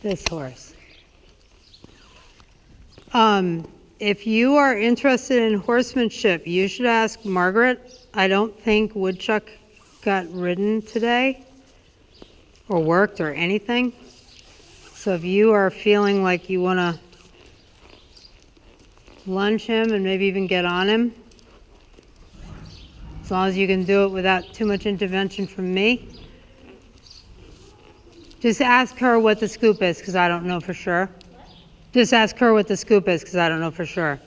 This horse. If you are interested in horsemanship, you should ask Margaret. I don't think Woodchuck got ridden today or worked or anything. So if you are feeling like you want to lunge him and maybe even get on him, as long as you can do it without too much intervention from me, just ask her what the scoop is, because I don't know for sure. Just ask her what the scoop is, because I don't know for sure.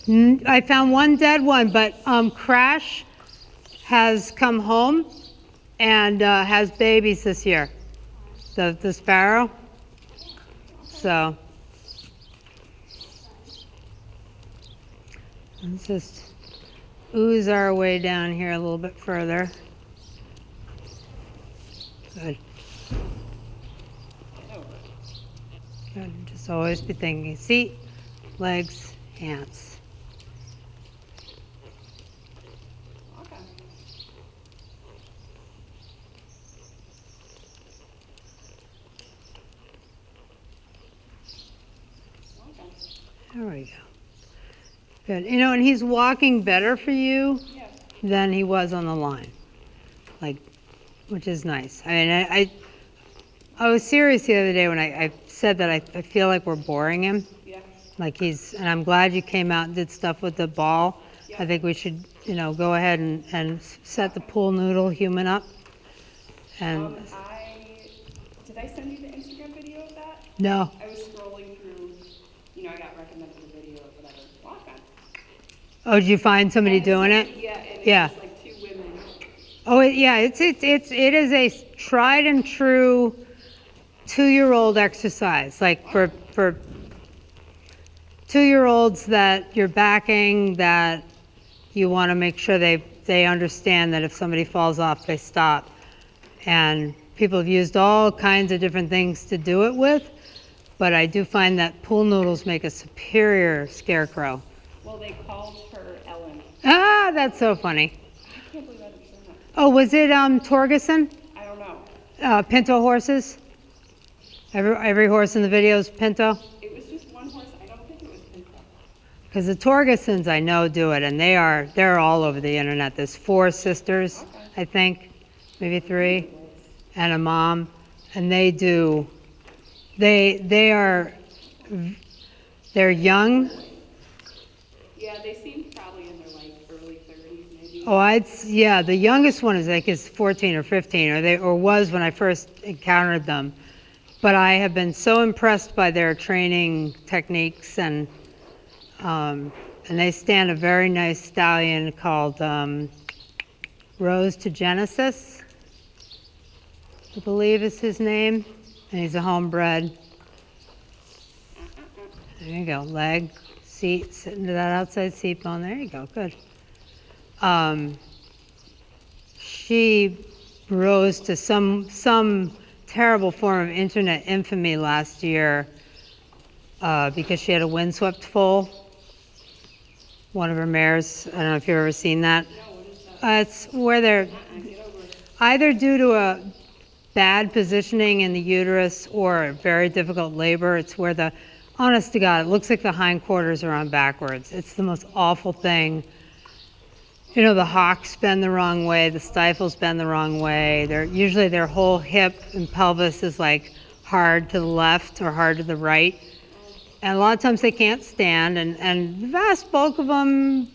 I found one dead one, but Crash has come home and has babies this year, the sparrow. So let's just ooze our way down here a little bit further. Good. Good. Just always be thinking seat, legs, hands. Okay. There we go. Good. You know, and he's walking better for you than he was on the line, like, which is nice. I mean, I was serious the other day when I said that I feel like we're boring him. Yeah. Like and I'm glad you came out and did stuff with the ball. Yeah. I think we should, you know, go ahead and set the pool noodle human up. And did I send you the Instagram video of that? No. I was scrolling through, you know, I got recommended a video of whatever walk on. Oh, did you find somebody doing it? Yeah, and yeah. It was like 2 women. Oh, yeah, it is a tried and true 2-year-old exercise, like for 2-year-olds that you're backing, that you want to make sure they understand that if somebody falls off, they stop. And people have used all kinds of different things to do it with, but I do find that pool noodles make a superior scarecrow. Well, they called her Ellen. Ah, that's so funny. I can't believe I didn't say that. Oh, was it Torgerson? I don't know. Pinto horses? Every horse in the video is Pinto? It was just one horse. I don't think it was Pinto. Because the Torgersons I know do it, and they're all over the internet. There's 4 sisters, okay. I think, maybe 3, and a mom, and they're young. Yeah, they seem probably in their like early 30s, maybe. Oh, yeah, the youngest one is 14 or 15, or was when I first encountered them. But I have been so impressed by their training techniques, and they stand a very nice stallion called Rose to Genesis, I believe is his name, and he's a homebred. There you go, leg, seat, sitting to that outside seat bone. There you go, good. She rose to some terrible form of internet infamy last year because she had a windswept foal. One of her mares. I don't know if you've ever seen that. No, what is that? It's where they're either due to a bad positioning in the uterus or a very difficult labor. It's where honest to God, it looks like the hindquarters are on backwards. It's the most awful thing. You know, the hocks bend the wrong way, the stifles bend the wrong way. Usually their whole hip and pelvis is like hard to the left or hard to the right. And a lot of times they can't stand, and the vast bulk of them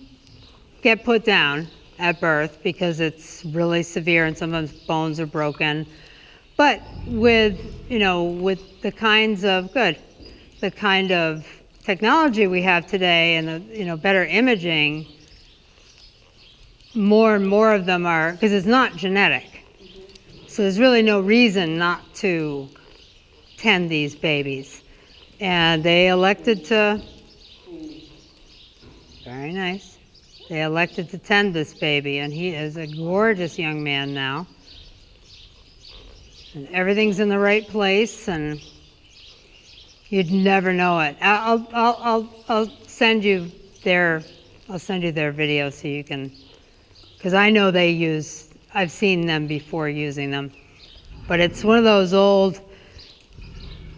get put down at birth because it's really severe and sometimes bones are broken. But with the kind of technology we have today and the better imaging, more and more of them are, because it's not genetic. So there's really no reason not to tend these babies. And they elected to, very nice, they elected to tend this baby, and he is a gorgeous young man now. And everything's in the right place, and you'd never know it. I'll send you their video so you can, because I know I've seen them before using them. but it's one of those old,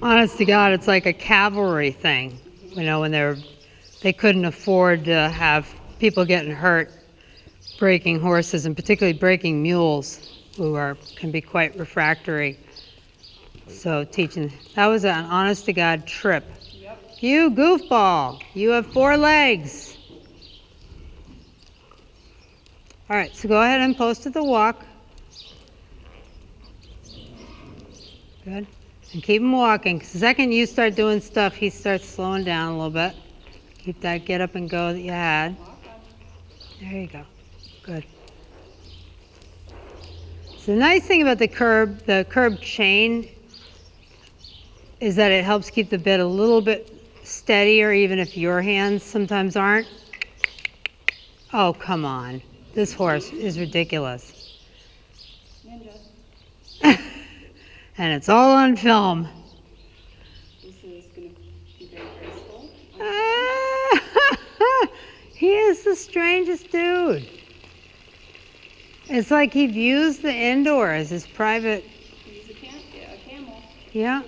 honest to God, it's like a cavalry thing. You know, when they couldn't afford to have people getting hurt breaking horses, and particularly breaking mules, who can be quite refractory. So teaching, that was an honest to God trip. Yep. You goofball, you have 4 legs. All right, so go ahead and post at the walk. Good. And keep him walking. 'Cause the second you start doing stuff, he starts slowing down a little bit. Keep that get up and go that you had. There you go. Good. So the nice thing about the curb chain, is that it helps keep the bit a little bit steadier, even if your hands sometimes aren't. Oh, come on. This horse is ridiculous. Ninja. And it's all on film. This is going to be very graceful. He is the strangest dude. It's like he views the indoor as his private. He's a camel. Yeah.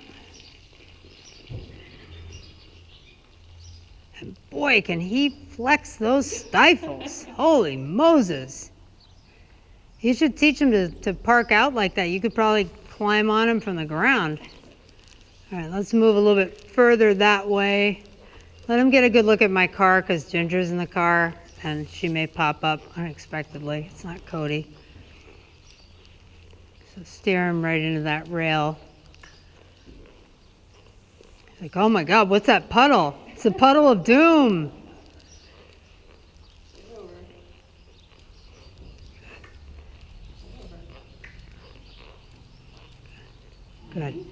And boy, can he flex those stifles. Holy Moses. You should teach him to park out like that. You could probably climb on him from the ground. All right, let's move a little bit further that way. Let him get a good look at my car, because Ginger's in the car and she may pop up unexpectedly. It's not Cody. So steer him right into that rail. Like, oh my God, what's that puddle? It's a puddle of doom. Good.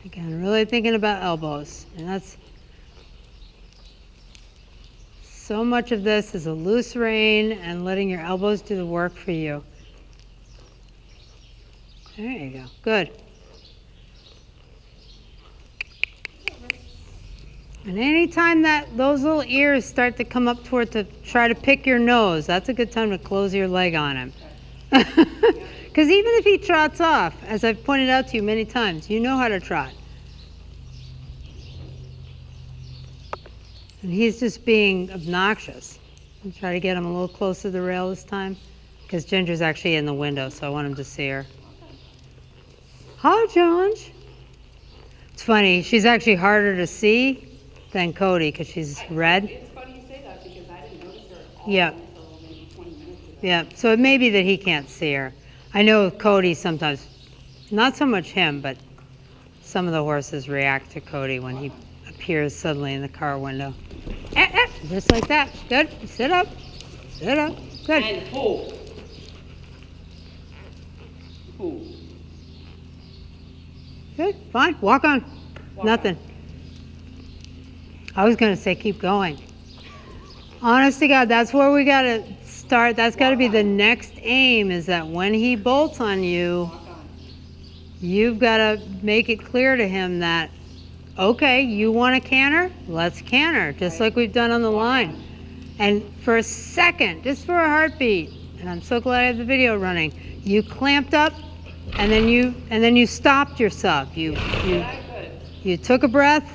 Again, really thinking about elbows. And that's, so much of this is a loose rein and letting your elbows do the work for you. There you go. Good. And anytime that those little ears start to come up toward to try to pick your nose, that's a good time to close your leg on him. Because even if he trots off, as I've pointed out to you many times, you know how to trot. And he's just being obnoxious. I'll try to get him a little closer to the rail this time, because Ginger's actually in the window, so I want him to see her. Hi, George. It's funny, she's actually harder to see than Cody, because she's red. It's funny you say that, because I didn't notice her at all Yeah. until maybe 20 minutes ago. Yeah, so it may be that he can't see her. I know Cody sometimes, not so much him, but some of the horses react to Cody when he appears suddenly in the car window. Just like that. Good. Sit up. Sit up. Good. And pull. Pull. Good. Fine. Walk on. Walk Nothing. I was going to say keep going. Honest to God, that's where we got to start. That's got to be the next aim, is that when he bolts on you, you've got to make it clear to him that, okay, you want to canter? Let's canter, just like we've done on the line. And for a second, just for a heartbeat, and I'm so glad I have the video running, you clamped up, and then you stopped yourself. You took a breath,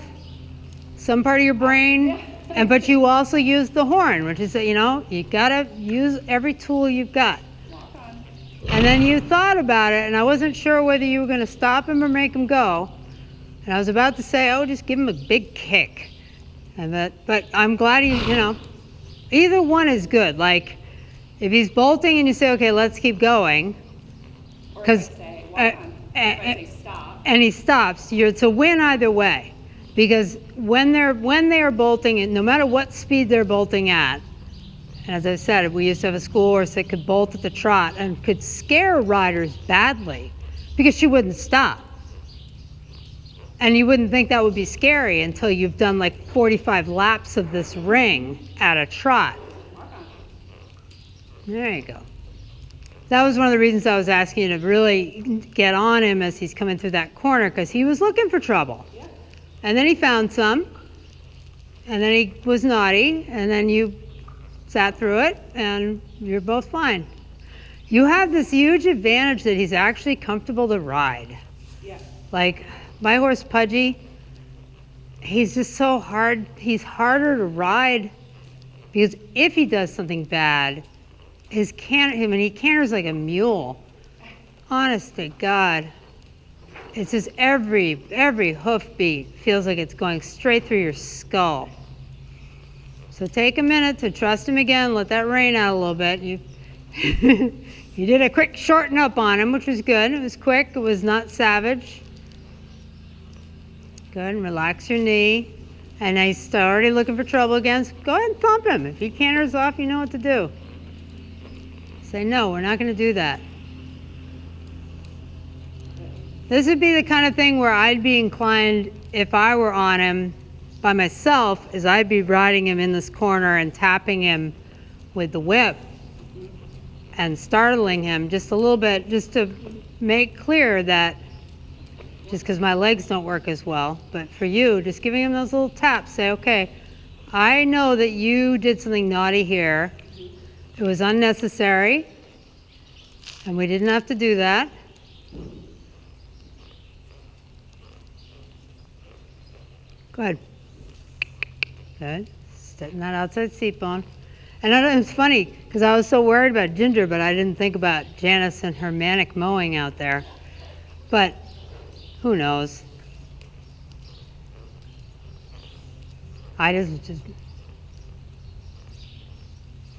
some part of your brain, but you also used the horn, which is that, you know, you gotta use every tool you've got. And then you thought about it, and I wasn't sure whether you were going to stop him or make him go. And I was about to say, oh, just give him a big kick. But I'm glad you know, either one is good. Like, if he's bolting and you say, okay, let's keep going, because and he stops, it's a win either way. Because when they are bolting, and no matter what speed they're bolting at, and as I said, we used to have a school horse that could bolt at the trot and could scare riders badly because she wouldn't stop. And you wouldn't think that would be scary until you've done like 45 laps of this ring at a trot. There you go. That was one of the reasons I was asking you to really get on him as he's coming through that corner, because he was looking for trouble. And then he found some, and then he was naughty, and then you sat through it, and you're both fine. You have this huge advantage that he's actually comfortable to ride. Yeah. Like my horse Pudgy, he's just so hard. He's harder to ride because if he does something bad, he canters like a mule. Honest to God. It's just every hoof beat feels like it's going straight through your skull. So take a minute to trust him again, let that rein out a little bit. You you did a quick shorten up on him, which was good. It was quick, it was not savage. Good, and relax your knee. And he's already looking for trouble again, so go ahead and thump him. If he canters off, you know what to do. Say, no, we're not gonna do that. This would be the kind of thing where I'd be inclined, if I were on him by myself, is I'd be riding him in this corner and tapping him with the whip and startling him just a little bit, just to make clear that, just because my legs don't work as well, but for you, just giving him those little taps, say, okay, I know that you did something naughty here. It was unnecessary, and we didn't have to do that. Good. Good. Stepping that outside seat bone. And I know it's funny because I was so worried about Ginger, but I didn't think about Janice and her manic mowing out there. But who knows?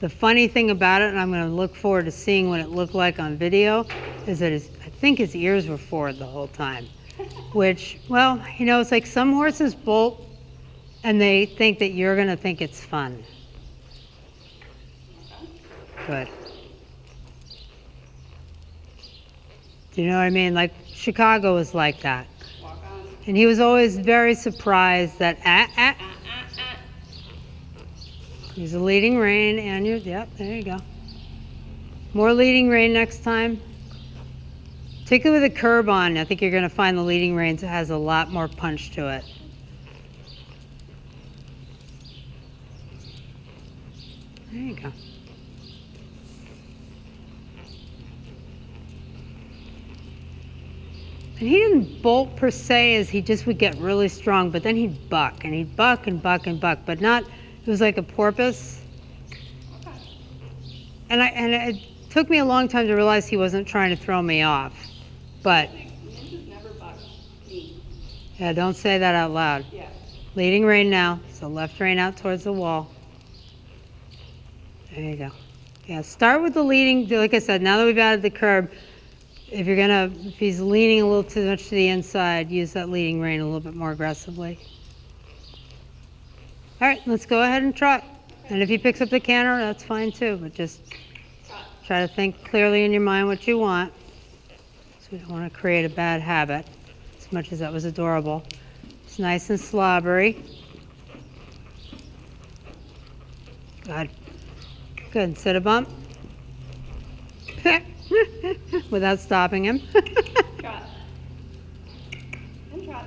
The funny thing about it, and I'm going to look forward to seeing what it looked like on video, is that I think his ears were forward the whole time. Which, well, you know, it's like some horses bolt and they think that you're going to think it's fun. Good. Do you know what I mean? Like Chicago was like that. Walk on. And he was always very surprised that, He's a leading rein, and yep, there you go. More leading rein next time. Particularly with a curb on, I think you're going to find the leading rein has a lot more punch to it. There you go. And he didn't bolt per se, as he just would get really strong, but then he'd buck, and he'd buck and buck and buck, but not, it was like a porpoise. And it took me a long time to realize he wasn't trying to throw me off. But Ninja's never bucked me. yeah, don't say that out loud. Yeah. Leading rein now, so left rein out towards the wall. There you go. Yeah, start with the leading. Like I said, now that we've added the curb, if he's leaning a little too much to the inside, use that leading rein a little bit more aggressively. All right, let's go ahead and trot. And if he picks up the canter, that's fine too, but just try to think clearly in your mind what you want. So we don't want to create a bad habit, as much as that was adorable. It's nice and slobbery. Good. Good. Sit a bump. Without stopping him. Trot. And trot.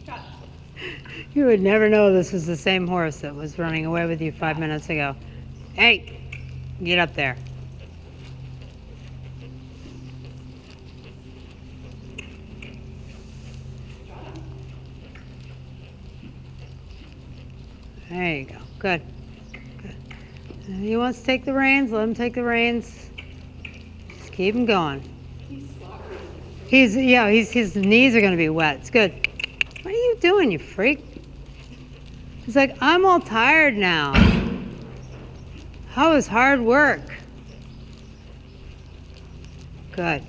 Trot. You would never know this was the same horse that was running away with you 5 minutes ago. Hey, get up there. There you go. Good. Good. And he wants to take the reins. Let him take the reins. Just keep him going. He's sloppy. His knees are going to be wet. It's good. What are you doing, you freak? He's like, I'm all tired now. How was hard work? Good.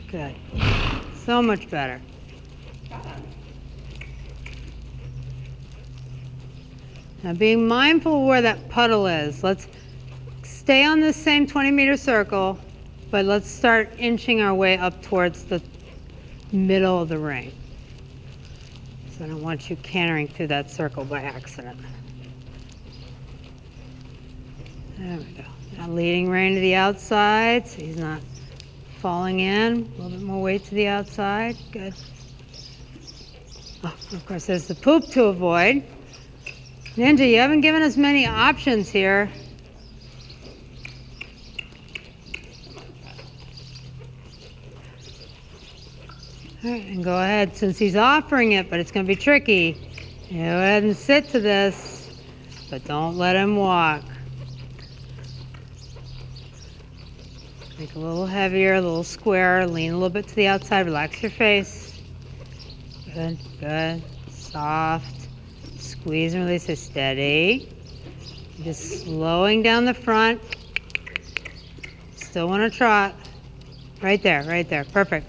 Good. So much better. Now being mindful of where that puddle is. Let's stay on this same 20-meter circle, but let's start inching our way up towards the middle of the ring. So I don't want you cantering through that circle by accident. There we go. Now leading rein to the outside, so he's not falling in. A little bit more weight to the outside. Good. Oh, of course, there's the poop to avoid. Ninja, you haven't given us many options here. All right, and go ahead, since he's offering it, but it's going to be tricky. Go ahead and sit to this, but don't let him walk. Make it a little heavier, a little squarer, lean a little bit to the outside, relax your face. Good, good, soft. Squeeze and release it, steady. Just slowing down the front. Still want to trot. Right there, perfect.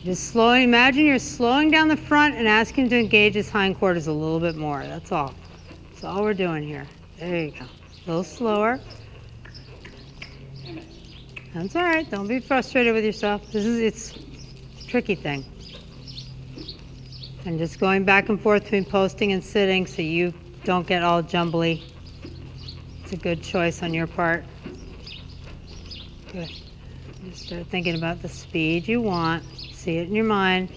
Just slowing, imagine you're slowing down the front and asking him to engage his hindquarters a little bit more. That's all. That's all we're doing here. There you go. A little slower. That's all right. Don't be frustrated with yourself. It's a tricky thing. And just going back and forth between posting and sitting so you don't get all jumbly. It's a good choice on your part. Good. Just start thinking about the speed you want. See it in your mind.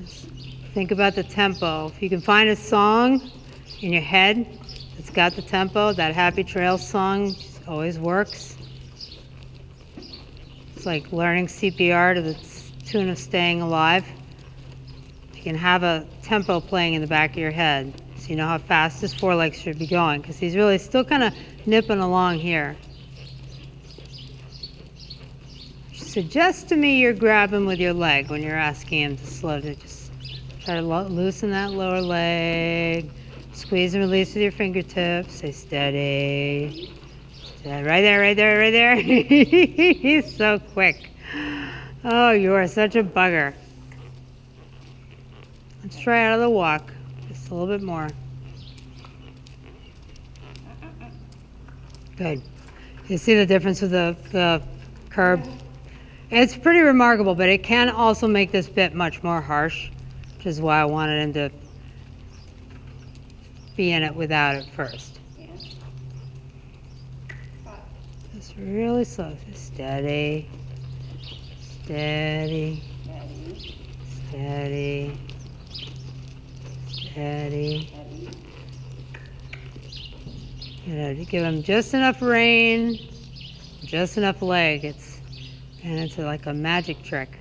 Just think about the tempo. If you can find a song in your head that's got the tempo, that Happy Trails song always works. It's like learning CPR to the tune of Staying Alive. You can have a tempo playing in the back of your head so you know how fast his forelegs should be going, because he's really still kind of nipping along here. Suggest to me you're grabbing with your leg when you're asking him to slow to just try to loosen that lower leg. Squeeze and release with your fingertips. Stay steady. Right there. He's so quick. Oh, you are such a bugger. Let's try out of the walk. Just a little bit more. Good. You see the difference with the curb? It's pretty remarkable, but it can also make this bit much more harsh, which is why I wanted him to be in it without it first. Just really slow. Steady. Steady. Steady. Steady. You know, to give him just enough rein, just enough leg. And it's like a magic trick.